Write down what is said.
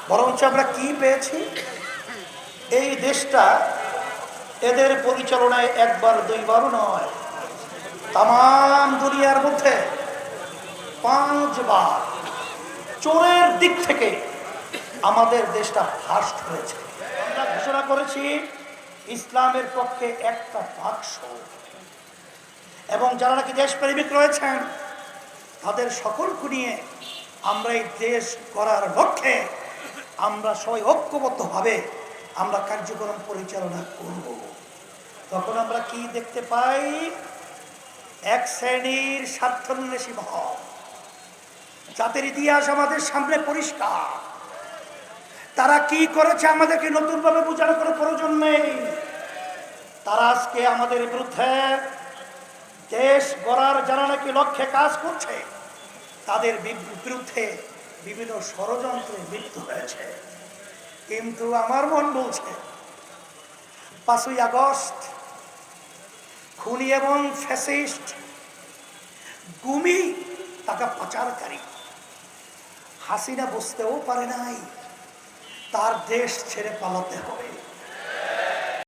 বরঞ্চ আমরা কি পেয়েছি, এই দেশটা এদের পরিচালনায় একবার দুইবারও নয়, তাম দুনিয়ার মধ্যে 5 বার চোরের দিক থেকে আমাদের দেশটা ফার্স্ট হয়েছে। আমরা ঘোষণা করেছি ইসলামের পক্ষে একটা বাক্স, এবং যারা নাকি দেশপ্রেমিক রয়েছেন তাদের সকলকে নিয়ে আমরা এই দেশ করার লক্ষ্যে আমরা সবাই ঐক্যবদ্ধভাবে আমরা কার্যক্রম পরিচালনা করব। তখন আমরা কি দেখতে পাই, এক শ্রেণীর স্বার্থান্বেষী ভাব, যাদের ইতিহাস আমাদের সামনে পরিষ্কার। তারা কি করেছে আমাদেরকে নতুনভাবে বোঝানোর কোনো প্রয়োজন নেই। তারা আজকে আমাদের বিরুদ্ধে, দেশ গড়ার যারা নাকি লক্ষ্যে কাজ করছে তাদের বিরুদ্ধে বিভিন্ন ষড়যন্ত্রে লিপ্ত হয়েছে। কিন্তু আমার মন বলছে 5ই আগস্ট খুনি এবং ফ্যাসিস্ট গুমি টাকা পাচারকারী হাসিনা বুঝতেও পারে নাই তার দেশ ছেড়ে পালাতে হবে।